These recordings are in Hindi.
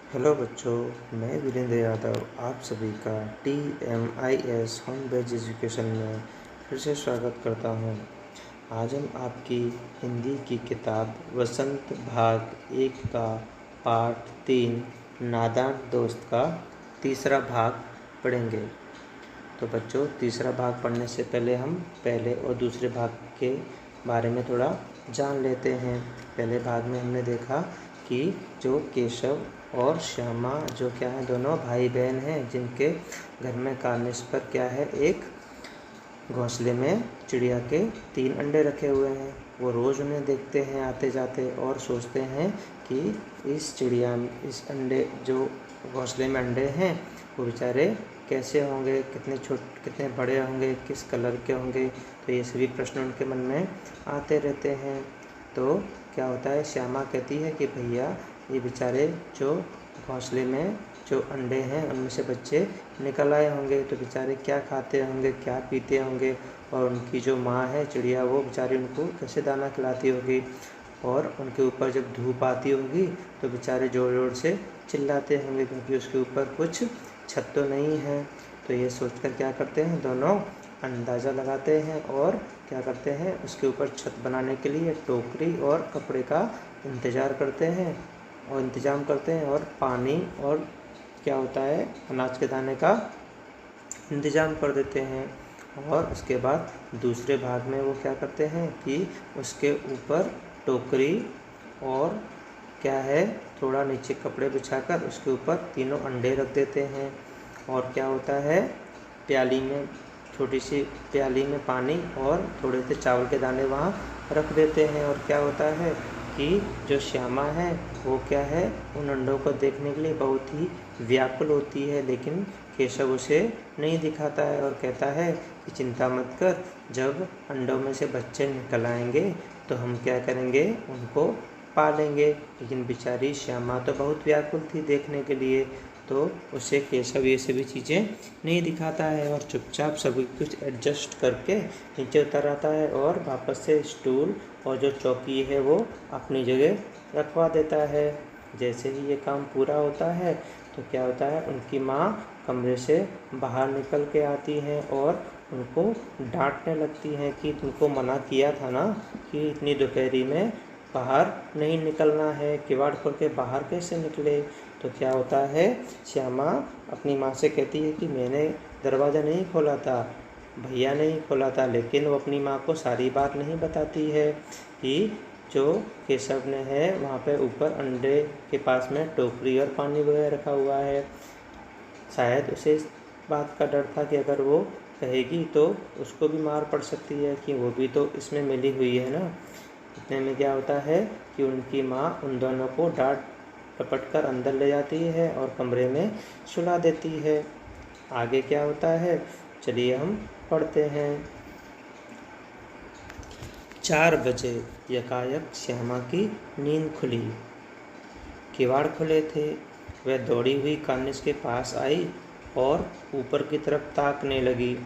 हेलो बच्चों, मैं वीरेंद्र यादव आप सभी का TMIS होम बेस्ड एजुकेशन में फिर से स्वागत करता हूं। आज हम आपकी हिंदी की किताब वसंत भाग 1 का पाठ 3 नादान दोस्त का तीसरा भाग पढ़ेंगे। तो बच्चों, तीसरा भाग पढ़ने से पहले हम पहले और दूसरे भाग के बारे में थोड़ा जान लेते हैं। पहले भाग में हमने देखा कि जो केशव और श्यामा जो क्या है, दोनों भाई बहन हैं, जिनके घर में कार्निस पर क्या है, एक घोंसले में चिड़िया के 3 अंडे रखे हुए हैं। वो रोज़ उन्हें देखते हैं आते जाते और सोचते हैं कि इस अंडे जो घोंसले में अंडे हैं वो बेचारे कैसे होंगे, कितने बड़े होंगे, किस कलर के होंगे। तो ये सभी प्रश्न उनके मन में आते रहते हैं। तो क्या होता है, श्यामा कहती है कि भैया ये बेचारे जो घोंसले में जो अंडे हैं उनमें से बच्चे निकल आए होंगे, तो बेचारे क्या खाते होंगे, क्या पीते होंगे, और उनकी जो माँ है चिड़िया वो बेचारी उनको कैसे दाना खिलाती होगी, और उनके ऊपर जब धूप आती होगी तो बेचारे ज़ोर ज़ोर से चिल्लाते होंगे क्योंकि उसके ऊपर कुछ छत तो नहीं है। तो ये सोचकर क्या करते हैं, दोनों अंदाज़ा लगाते हैं और क्या करते हैं, उसके ऊपर छत बनाने के लिए टोकरी और कपड़े का इंतज़ाम करते हैं और पानी और क्या होता है, अनाज के दाने का इंतज़ाम कर देते हैं। और उसके बाद दूसरे भाग में वो क्या करते हैं कि उसके ऊपर टोकरी और क्या है, थोड़ा नीचे कपड़े बिछाकर उसके ऊपर तीनों अंडे रख देते हैं। और क्या होता है, छोटी सी प्याली में पानी और थोड़े से चावल के दाने वहाँ रख देते हैं। और क्या होता है कि जो श्यामा है वो क्या है, उन अंडों को देखने के लिए बहुत ही व्याकुल होती है, लेकिन केशव उसे नहीं दिखाता है और कहता है कि चिंता मत कर, जब अंडों में से बच्चे निकल आएंगे तो हम क्या करेंगे, उनको पालेंगे। लेकिन बेचारी श्यामा तो बहुत व्याकुल थी देखने के लिए, तो उसे केशव ये सभी चीज़ें नहीं दिखाता है और चुपचाप सभी कुछ एडजस्ट करके नीचे उतर आता है और वापस से स्टूल और जो चौकी है वो अपनी जगह रखवा देता है। जैसे ही ये काम पूरा होता है तो क्या होता है, उनकी माँ कमरे से बाहर निकल के आती हैं और उनको डांटने लगती हैं कि तुमको मना किया था ना कि इतनी दोपहरी में बाहर नहीं निकलना है, किवाड़ खोल के बाहर कैसे निकले। तो क्या होता है, श्यामा अपनी माँ से कहती है कि मैंने दरवाज़ा नहीं खोला था, भैया नहीं खोला था, लेकिन वो अपनी माँ को सारी बात नहीं बताती है कि जो केशव ने है वहाँ पे ऊपर अंडे के पास में टोकरी और पानी वगैरह रखा हुआ है। शायद उसे इस बात का डर था कि अगर वो कहेगी तो उसको भी मार पड़ सकती है, कि वो भी तो इसमें मिली हुई है ना। इतने में क्या होता है कि उनकी माँ उन दोनों को डांट टपट कर अंदर ले जाती है और कमरे में सुला देती है। आगे क्या होता है, चलिए हम पढ़ते हैं। 4 बजे यकायक श्यामा की नींद खुली। किवाड़ खुले थे। वह दौड़ी हुई कार्निस के पास आई और ऊपर की तरफ ताकने लगी।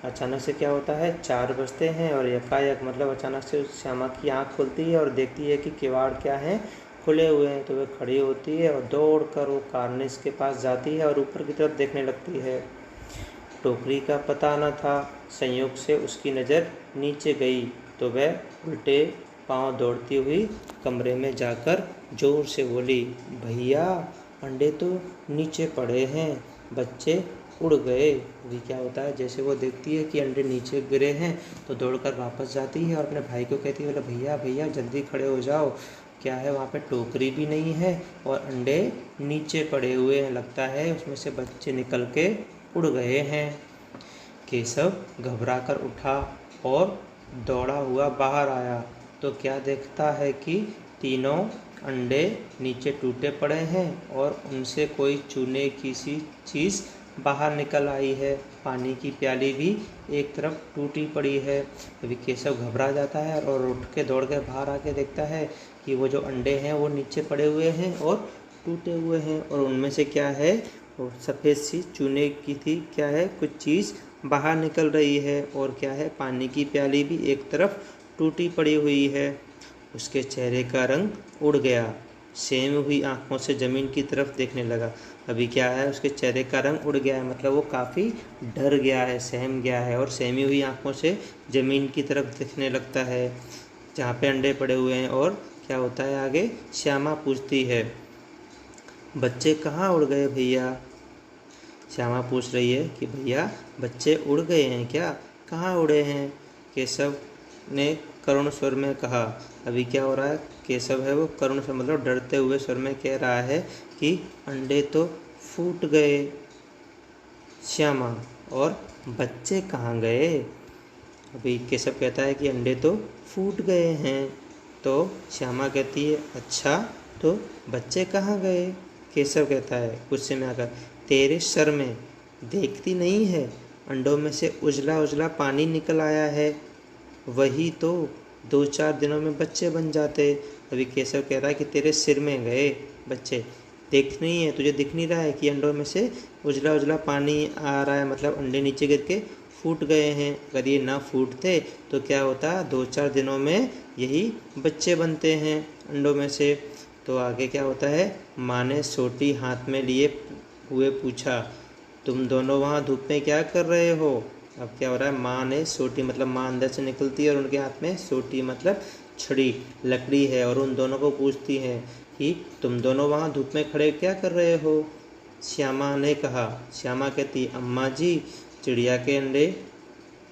अचानक से क्या होता है, 4 बजते हैं और यकायक मतलब अचानक से श्यामा की आँख खुलती है और देखती है कि किवाड़ क्या है, खुले हुए हैं। तो वह खड़ी होती है और दौड़ कर वो कार्निस के पास जाती है और ऊपर की तरफ देखने लगती है। टोकरी का पता न था। संयोग से उसकी नज़र नीचे गई तो वह उल्टे पांव दौड़ती हुई कमरे में जाकर जोर से बोली, भैया अंडे तो नीचे पड़े हैं, बच्चे उड़ गए। अभी क्या होता है, जैसे वो देखती है कि अंडे नीचे गिरे हैं तो दौड़कर वापस जाती है और अपने भाई को कहती है, बोला भैया भैया जल्दी खड़े हो जाओ, क्या है वहाँ पे टोकरी भी नहीं है और अंडे नीचे पड़े हुए हैं, लगता है उसमें से बच्चे निकल के उड़ गए हैं। केशव घबराकर उठा और दौड़ा हुआ बाहर आया तो क्या देखता है कि तीनों अंडे नीचे टूटे पड़े हैं और उनसे कोई चूने की सी चीज़ बाहर निकल आई है। पानी की प्याली भी एक तरफ टूटी पड़ी है। अभी केशव घबरा जाता है और उठ के दौड़ के बाहर आके देखता है कि वो जो अंडे हैं वो नीचे पड़े हुए हैं और टूटे हुए हैं, और उनमें से क्या है, वो सफ़ेद सी चूने की थी, क्या है, कुछ चीज़ बाहर निकल रही है। और क्या है, पानी की प्याली भी एक तरफ टूटी पड़ी हुई है। उसके चेहरे का रंग उड़ गया। सहमी हुई आंखों से ज़मीन की तरफ देखने लगा। अभी क्या है, उसके चेहरे का रंग उड़ गया है, मतलब वो काफ़ी डर गया है, सहम गया है और सहमी हुई आंखों से ज़मीन की तरफ देखने लगता है जहाँ पे अंडे पड़े हुए हैं। और क्या होता है आगे, श्यामा पूछती है, बच्चे कहाँ उड़ गए भैया? श्यामा पूछ रही है कि भैया बच्चे उड़ गए हैं क्या, कहाँ उड़े हैं? केशव ने करुण स्वर में कहा। अभी क्या हो रहा है, केशव है वो करुण स्वर मतलब डरते हुए स्वर में कह रहा है कि अंडे तो फूट गए श्यामा, और बच्चे कहाँ गए? अभी केशव कहता है कि अंडे तो फूट गए हैं। तो श्यामा कहती है, अच्छा तो बच्चे कहाँ गए? केशव कहता है गुस्से में आकर, तेरे सर में देखती नहीं है, अंडों में से उजला उजला पानी निकल आया है, वही तो 2-4 दिनों में बच्चे बन जाते। अभी केशव कह रहा है कि तेरे सिर में गए बच्चे, देख नहीं है, तुझे दिख नहीं रहा है कि अंडों में से उजला उजला पानी आ रहा है, मतलब अंडे नीचे गिर के फूट गए हैं। अगर ये ना फूटते तो क्या होता, 2-4 दिनों में यही बच्चे बनते हैं अंडों में से। तो आगे क्या होता है, माँ ने सोटी हाथ में लिए हुए पूछा, तुम दोनों वहाँ धूप में क्या कर रहे हो? अब क्या हो रहा है, माँ ने सोटी मतलब माँ अंदर से निकलती है और उनके हाथ में सोटी मतलब छड़ी लकड़ी है और उन दोनों को पूछती है कि तुम दोनों वहाँ धूप में खड़े क्या कर रहे हो? श्यामा ने कहा। श्यामा कहती, अम्मा जी चिड़िया के अंडे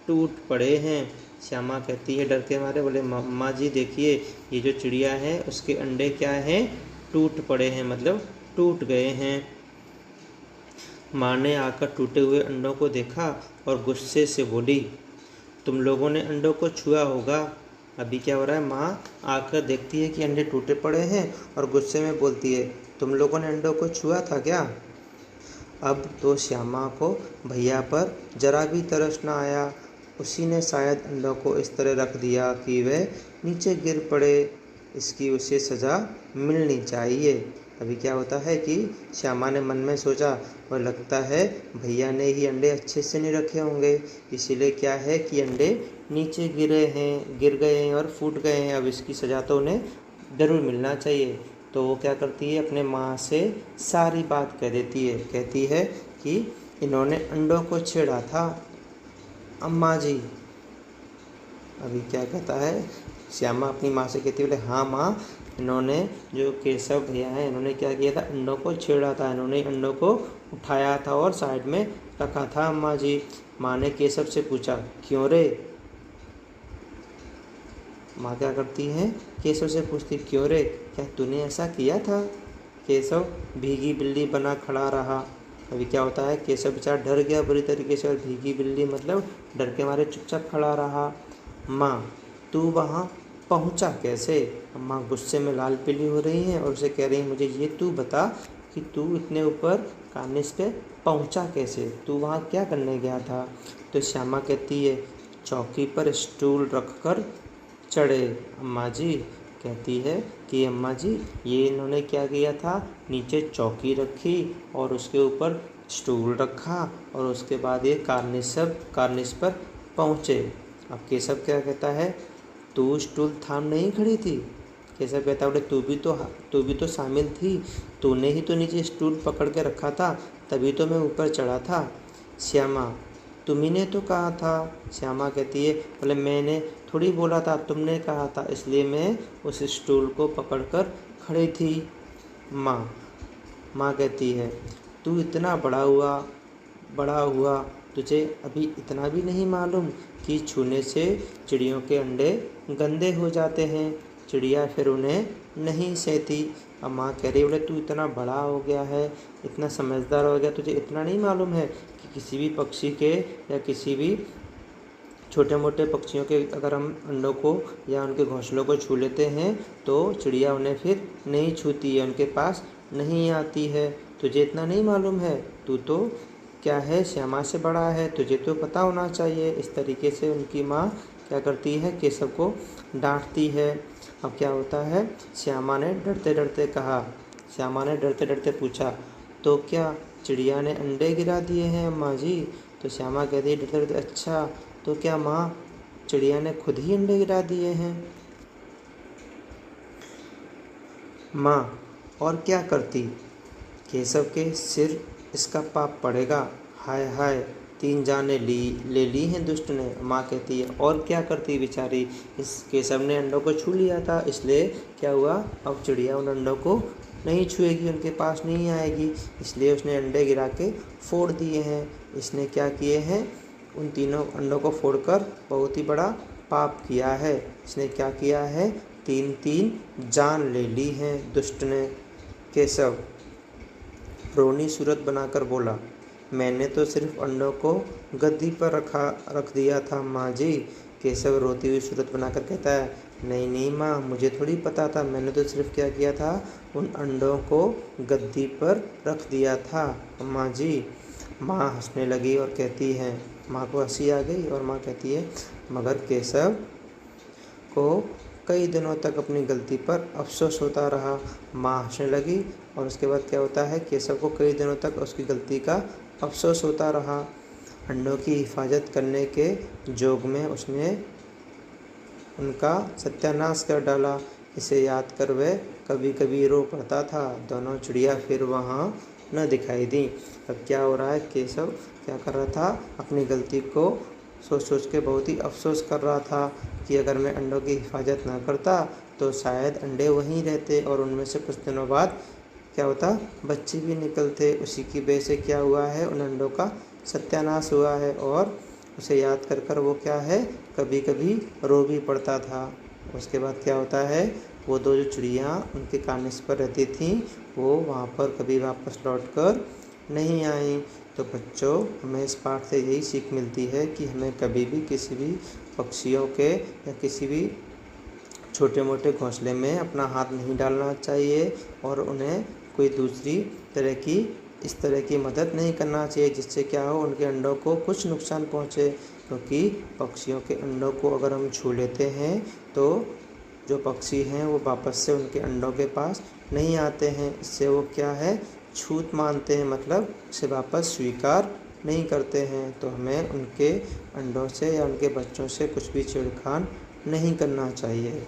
टूट पड़े हैं। श्यामा कहती है डर के मारे, बोले अम्मा जी देखिए ये जो चिड़िया है उसके अंडे क्या हैं, टूट पड़े हैं, मतलब टूट गए हैं। माँ ने आकर टूटे हुए अंडों को देखा और गुस्से से बोली, तुम लोगों ने अंडों को छुआ होगा। अभी क्या हो रहा है, माँ आकर देखती है कि अंडे टूटे पड़े हैं और गुस्से में बोलती है, तुम लोगों ने अंडों को छुआ था क्या? अब तो श्यामा को भैया पर जरा भी तरस न आया। उसी ने शायद अंडों को इस तरह रख दिया कि वह नीचे गिर पड़े, इसकी उसे सज़ा मिलनी चाहिए। अभी क्या होता है कि श्यामा ने मन में सोचा, वह लगता है भैया ने ही अंडे अच्छे से नहीं रखे होंगे, इसीलिए क्या है कि अंडे नीचे गिर गए हैं और फूट गए हैं। अब इसकी सज़ा तो उन्हें ज़रूर मिलना चाहिए। तो वो क्या करती है, अपने माँ से सारी बात कह देती है। कहती है कि इन्होंने अंडों को छेड़ा था अम्मा जी। अभी क्या कहता है, श्यामा अपनी माँ से कहती है, बोले हाँ माँ, इन्होंने जो केशव भैया हैं इन्होंने क्या किया था, अंडों को छेड़ा था, इन्होंने अंडों को उठाया था और साइड में रखा था अम्मा जी। माँ ने केशव से पूछा, क्यों रे? माँ क्या करती है, केशव से पूछती, क्यों रे, क्या तूने ऐसा किया था? केशव भीगी बिल्ली बना खड़ा रहा। अभी क्या होता है, केशव बेचारा डर गया बुरी तरीके से और भीगी बिल्ली मतलब डर के मारे चुपचाप खड़ा रहा। माँ तू वहाँ पहुँचा कैसे? अम्मा गुस्से में लाल पीली हो रही हैं और उसे कह रही हैं, मुझे ये तू बता कि तू इतने ऊपर कार्निस पे पहुँचा कैसे, तू वहाँ क्या करने गया था? तो श्यामा कहती है, चौकी पर स्टूल रख कर चढ़े अम्मा जी। कहती है कि अम्मा जी ये इन्होंने क्या किया था, नीचे चौकी रखी और उसके ऊपर स्टूल रखा और उसके बाद ये कार्निस पर पहुँचे। अब केशव क्या कहता है, तू स्टूल थाम नहीं खड़ी थी? केशव कहता है, बोले तू भी तो शामिल थी, तूने ही तो नीचे स्टूल पकड़ के रखा था, तभी तो मैं ऊपर चढ़ा था। श्यामा तुम्ही ने तो कहा था। श्यामा कहती है, बोले मैंने थोड़ी बोला था, तुमने कहा था, इसलिए मैं उस स्टूल को पकड़कर खड़ी थी। माँ कहती है, तू इतना बड़ा हुआ तुझे अभी इतना भी नहीं मालूम कि छूने से चिड़ियों के अंडे गंदे हो जाते हैं, चिड़िया फिर उन्हें नहीं सहती। अब माँ कह रही, बोले तू इतना बड़ा हो गया है, इतना समझदार हो गया, तुझे इतना नहीं मालूम है कि किसी भी पक्षी के या किसी भी छोटे मोटे पक्षियों के अगर हम अंडों को या उनके घोंसलों को छू लेते हैं तो चिड़िया उन्हें फिर नहीं छूती है, उनके पास नहीं आती है। तुझे इतना नहीं मालूम है, तू तो क्या है श्यामा से बड़ा है, तुझे तो पता होना चाहिए। इस तरीके से उनकी माँ क्या करती है, केशव को डांटती है। अब क्या होता है, श्यामा ने डरते डरते पूछा, तो क्या चिड़िया ने अंडे गिरा दिए हैं अम्मा जी? तो श्यामा कहती है डरते डरते, अच्छा तो क्या माँ चिड़िया ने खुद ही अंडे गिरा दिए हैं? माँ और क्या करती। केशव के सिर इसका पाप पड़ेगा। हाय हाय, 3 जाने ले ली हैं दुष्ट ने। माँ कहती है और क्या करती बेचारी, इस केशव ने अंडों को छू लिया था, इसलिए क्या हुआ, अब चिड़िया उन अंडों को नहीं छुएगी, उनके पास नहीं आएगी, इसलिए उसने अंडे गिरा के फोड़ दिए हैं। इसने क्या किए हैं, उन तीनों अंडों को फोड़कर बहुत ही बड़ा पाप किया है। इसने क्या किया है, 3 जान ले ली हैं दुष्ट ने। केशव रोनी सूरत बनाकर बोला, मैंने तो सिर्फ अंडों को गद्दी पर रख दिया था माँ जी। केशव रोती हुई सूरत बनाकर कहता है, नहीं नहीं माँ, मुझे थोड़ी पता था, मैंने तो सिर्फ क्या किया था, उन अंडों को गद्दी पर रख दिया था माँ जी। माँ हंसने लगी और कहती है, माँ को हंसी आ गई और माँ कहती है, मगर केशव को कई दिनों तक अपनी गलती पर अफसोस होता रहा। माँ हंसने लगी और उसके बाद क्या होता है, केशव को कई दिनों तक उसकी गलती का अफसोस होता रहा। अंडों की हिफाजत करने के जोग में उसने उनका सत्यानाश कर डाला। इसे याद कर वह कभी कभी रो पड़ता था। दोनों चिड़िया फिर वहाँ न दिखाई दी। अब क्या हो रहा है, केशव क्या कर रहा था, अपनी गलती को सोच सोच के बहुत ही अफसोस कर रहा था कि अगर मैं अंडों की हिफाजत ना करता तो शायद अंडे वहीं रहते और उनमें से कुछ दिनों बाद क्या होता, बच्चे भी निकलते। उसी की वजह से क्या हुआ है, उन अंडों का सत्यानाश हुआ है और उसे याद कर कर वो क्या है, कभी कभी रो भी पड़ता था। उसके बाद क्या होता है, वो दो जो चिड़िया उनके कानिस पर रहती थीं वो वहाँ पर कभी वापस लौट कर नहीं आई। तो बच्चों, हमें इस पाठ से यही सीख मिलती है कि हमें कभी भी किसी भी पक्षियों के या किसी भी छोटे मोटे घोंसले में अपना हाथ नहीं डालना चाहिए और उन्हें कोई दूसरी तरह की इस तरह की मदद नहीं करना चाहिए जिससे क्या हो, उनके अंडों को कुछ नुकसान पहुँचे। क्योंकि पक्षियों के अंडों को अगर हम छू लेते हैं तो जो पक्षी हैं वो वापस से उनके अंडों के पास नहीं आते हैं। इससे वो क्या है, छूत मानते हैं, मतलब इसे वापस स्वीकार नहीं करते हैं। तो हमें उनके अंडों से या उनके बच्चों से कुछ भी छेड़खानी नहीं करना चाहिए।